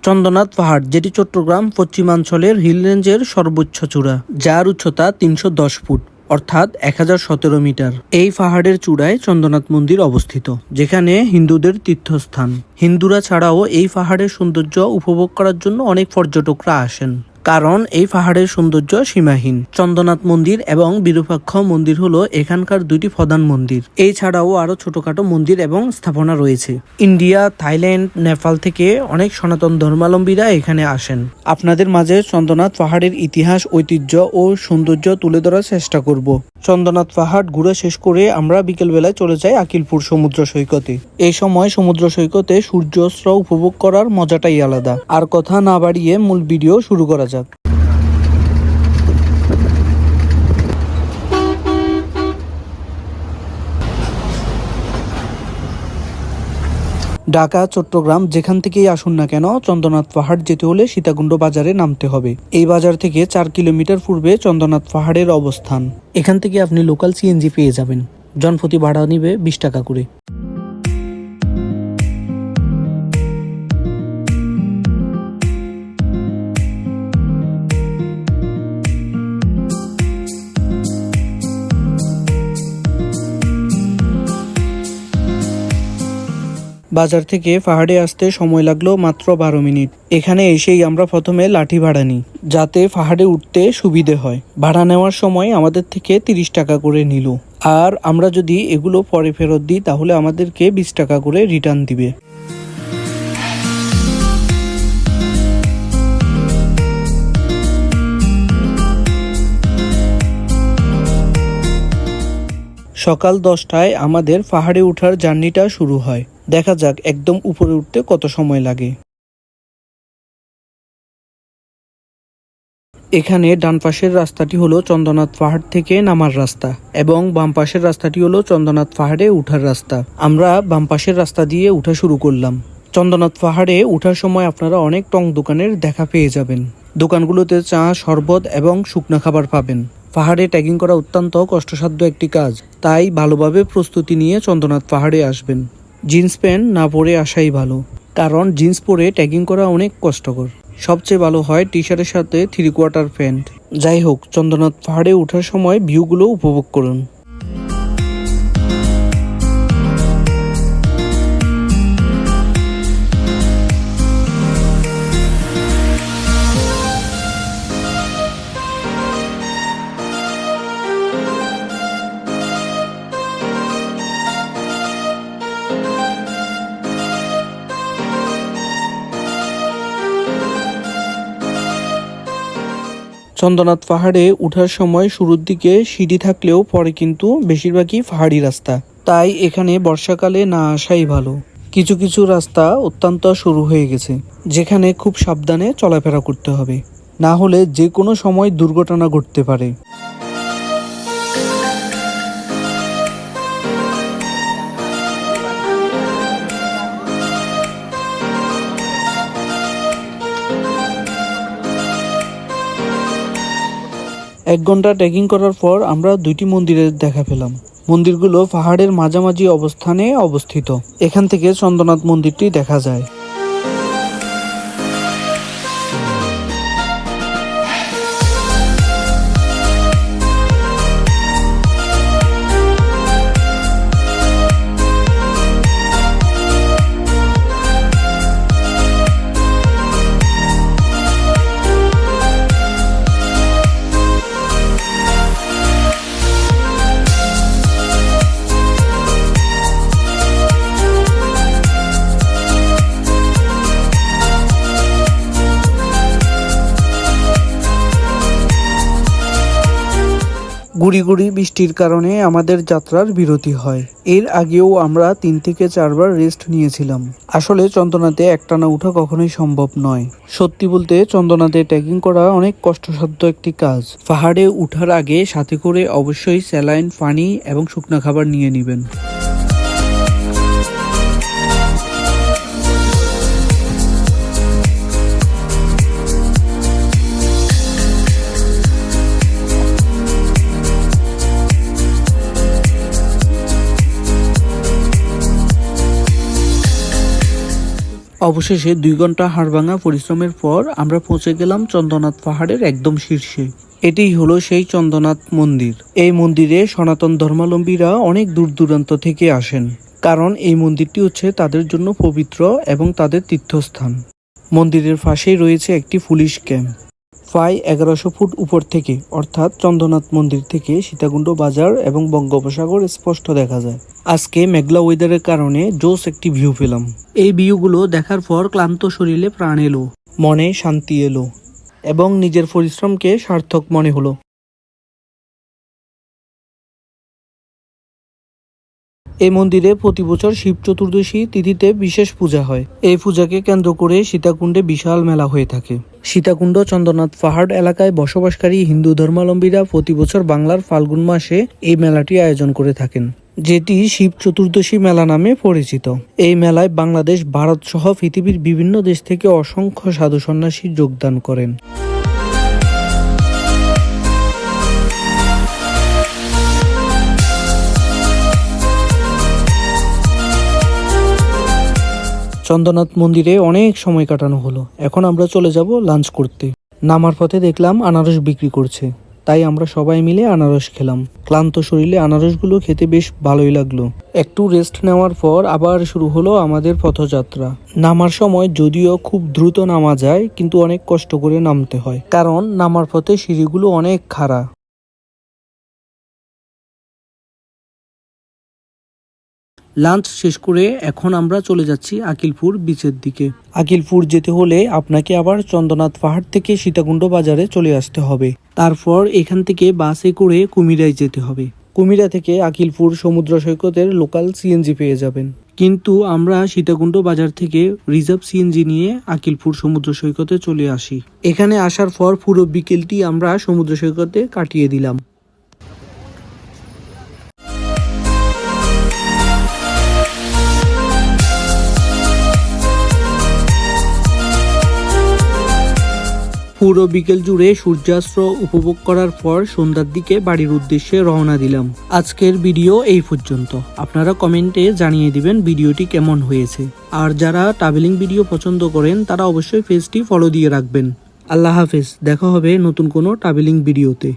চন্দ্রনাথ পাহাড়, যেটি চট্টগ্রাম পশ্চিমাঞ্চলের হিল রেঞ্জের সর্বোচ্চ চূড়া, যার উচ্চতা 310 ফুট অর্থাৎ 1017 মিটার। এই পাহাড়ের চূড়ায় চন্দ্রনাথ মন্দির অবস্থিত, যেখানে হিন্দুদের তীর্থস্থান। হিন্দুরা ছাড়াও এই পাহাড়ের সৌন্দর্য উপভোগ করার জন্য অনেক পর্যটকরা আসেন, কারণ এই পাহাড়ের সৌন্দর্য সীমাহীন। চন্দ্রনাথ মন্দির এবং বিরূপাক্ষ মন্দির হলো এখানকার দুইটি প্রধান মন্দির। এই ছাড়াও আরো ছোটখাটো মন্দির এবং স্থাপনা রয়েছে। ইন্ডিয়া, থাইল্যান্ড, নেপাল থেকে অনেক সনাতন ধর্মাবলম্বীরা এখানে আসেন। আপনাদের মাঝে চন্দ্রনাথ পাহাড়ের ইতিহাস, ঐতিহ্য ও সৌন্দর্য তুলে ধরার চেষ্টা করব। চন্দ্রনাথ পাহাড় ঘুরে শেষ করে আমরা বিকেলবেলায় চলে যাই আকিলপুর সমুদ্র সৈকতে। এই সময় সমুদ্র সৈকতে সূর্যাস্ত উপভোগ করার মজাটাই আলাদা। আর কথা না বাড়িয়ে মূল ভিডিও শুরু করা যাক। ঢাকা, চট্টগ্রাম যেখান থেকেই আসুন না কেন, চন্দ্রনাথ পাহাড় যেতে হলে সীতাকুণ্ড বাজারে নামতে হবে। এই বাজার থেকে 4 কিলোমিটার পূর্বে চন্দ্রনাথ পাহাড়ের অবস্থান। এখান থেকে আপনি লোকাল সিএনজি পেয়ে যাবেন। জনপ্রতি ভাড়া নিবে 20 টাকা করে। বাজার থেকে পাহাড়ে আসতে সময় লাগলো মাত্র 12 মিনিট। এখানে এসেই আমরা প্রথমে লাঠি ভাড়া নিই, যাতে পাহাড়ে উঠতে সুবিধে হয়। ভাড়া নেওয়ার সময় আমাদের থেকে 30 টাকা করে নিল, আর আমরা যদি এগুলো পরে ফেরত দিই তাহলে আমাদেরকে 20 টাকা করে রিটার্ন দিবে। সকাল 10টায় আমাদের পাহাড়ে ওঠার জার্নিটা শুরু হয়। দেখা যাক একদম উপরে উঠতে কত সময় লাগে। এখানে ডান পাশের রাস্তাটি হলো চন্দ্রনাথ পাহাড় থেকে নামার রাস্তা এবং বাম পাশের রাস্তাটি হলো চন্দ্রনাথ পাহাড়ে উঠার রাস্তা। আমরা বাম পাশের রাস্তা দিয়ে উঠা শুরু করলাম। চন্দ্রনাথ পাহাড়ে উঠার সময় আপনারা অনেক টং দোকানের দেখা পেয়ে যাবেন। দোকানগুলোতে চা, শরবত এবং শুকনো খাবার পাবেন। পাহাড়ে ট্রেকিং করা অত্যন্ত কষ্টসাধ্য একটি কাজ, তাই ভালোভাবে প্রস্তুতি নিয়ে চন্দ্রনাথ পাহাড়ে আসবেন। জিন্স প্যান্ট না পরে আসাই ভালো, কারণ জিন্স পরে ট্রেকিং করা অনেক কষ্টকর। সবচেয়ে ভালো হয় টি শার্টের সাথে 3/4 প্যান্ট। যাই হোক, চন্দ্রনাথ পাহাড়ে ওঠার সময় ভিউগুলো উপভোগ করুন। চন্দ্রনাথ পাহাড়ে ওঠার সময় শুরুর দিকে সিঁড়ি থাকলেও পরে কিন্তু বেশিরভাগই পাহাড়ি রাস্তা, তাই এখানে বর্ষাকালে না আসাই ভালো। কিছু কিছু রাস্তা অত্যন্ত সরু হয়ে গেছে, যেখানে খুব সাবধানে চলাফেরা করতে হবে, না হলে যে কোনো সময় দুর্ঘটনা ঘটতে পারে। এক ঘন্টা ট্রেকিং করার পর আমরা 2টি মন্দিরের দেখা পেলাম। মন্দিরগুলো পাহাড়ের মাঝামাঝি অবস্থানে অবস্থিত। এখান থেকে চন্দ্রনাথ মন্দিরটি দেখা যায়। গুড়ি গুড়ি বৃষ্টির কারণে আমাদের যাত্রার বিরতি হয়। এর আগেও আমরা 3 থেকে 4 বার রেস্ট নিয়েছিলাম। আসলে চন্দ্রনাথে একটানা ওঠা কখনোই সম্ভব নয়। সত্যি বলতে চন্দ্রনাথে ট্রেকিং করা অনেক কষ্টসাধ্য একটি কাজ। পাহাড়ে ওঠার আগে সাথে করে অবশ্যই স্যালাইন, পানি এবং শুকনো খাবার নিয়ে নেবেন। অবশেষে 2 ঘন্টা হাড়ভাঙা পরিশ্রমের পর আমরা পৌঁছে গেলাম চন্দ্রনাথ পাহাড়ের একদম শীর্ষে। এটিই হলো সেই চন্দ্রনাথ মন্দির। এই মন্দিরে সনাতন ধর্মাবলম্বীরা অনেক দূর দূরান্ত থেকে আসেন, কারণ এই মন্দিরটি হচ্ছে তাদের জন্য পবিত্র এবং তাদের তীর্থস্থান। মন্দিরের পাশেই রয়েছে একটি পুলিশ ক্যাম্প। প্রায় 1100 ফুট উপর থেকে, অর্থাৎ চন্দ্রনাথ মন্দির থেকে সীতাকুণ্ড বাজার এবং বঙ্গোপসাগর স্পষ্ট দেখা যায়। আজকে মেঘলা ওয়েদারের কারণে জোস একটি ভিউ পেলাম। এই ভিউগুলো দেখার পর ক্লান্ত শরীরে প্রাণ এলো, মনে শান্তি এলো এবং নিজের পরিশ্রমকে সার্থক মনে হলো। এই মন্দিরে প্রতি বছর শিব চতুর্দশী তিথিতে বিশেষ পূজা হয়। এই পূজাকে কেন্দ্র করে সীতাকুণ্ডে বিশাল মেলা হয়ে থাকে। সীতাকুণ্ড চন্দ্রনাথ পাহাড় এলাকায় বসবাসকারী হিন্দু ধর্মাবলম্বীরা প্রতি বছর বাংলার ফাল্গুন মাসে এই মেলাটি আয়োজন করে থাকেন, যেটি শিব চতুর্দশী মেলা নামে পরিচিত। এই মেলায় বাংলাদেশ, ভারত সহ পৃথিবীর বিভিন্ন দেশ থেকে অসংখ্য সাধু সন্ন্যাসী যোগদান করেন। চন্দ্রনাথ মন্দিরে অনেক সময় কাটানো হলো। এখন আমরা চলে যাব লাঞ্চ করতে। নামার পথে দেখলাম আনারস বিক্রি করছে, তাই আমরা সবাই মিলে আনারস খেলাম। ক্লান্ত শরীরে আনারসগুলো খেতে বেশ ভালোই লাগলো। একটু রেস্ট নেওয়ার পর আবার শুরু হলো আমাদের পথযাত্রা। নামার সময় যদিও খুব দ্রুত নামা যায়, কিন্তু অনেক কষ্ট করে নামতে হয়, কারণ নামার পথে সিঁড়িগুলো অনেক খাড়া। লাঞ্চ শেষ করে এখন আমরা চলে যাচ্ছি আকিলপুর বিচের দিকে। আকিলপুর যেতে হলে আপনাকে আবার চন্দ্রনাথ পাহাড় থেকে সীতাকুণ্ড বাজারে চলে আসতে হবে। তারপর এখান থেকে বাসে করে কুমিরায় যেতে হবে। কুমিরা থেকে আকিলপুর সমুদ্র সৈকতের লোকাল সিএনজি পেয়ে যাবেন। কিন্তু আমরা সীতাকুণ্ড বাজার থেকে রিজার্ভ সিএনজি নিয়ে আকিলপুর সমুদ্র সৈকতে চলে আসি। এখানে আসার পর পুরো বিকেলটি আমরা সমুদ্র সৈকতে কাটিয়ে দিলাম। পুরো বিকেল জুড়ে সূর্যাস্ত উপভোগ করার পর সন্ধ্যার দিকে বাড়ির উদ্দেশ্যে রওনা দিলাম। আজকের ভিডিও এই পর্যন্ত। আপনারা কমেন্টে জানিয়ে দিবেন ভিডিওটি কেমন হয়েছে। আর যারা ট্রাভেলিং ভিডিও পছন্দ করেন তারা অবশ্যই পেজটি ফলো দিয়ে রাখবেন। আল্লাহ হাফেজ, দেখা হবে নতুন কোনো ট্রাভেলিং ভিডিওতে।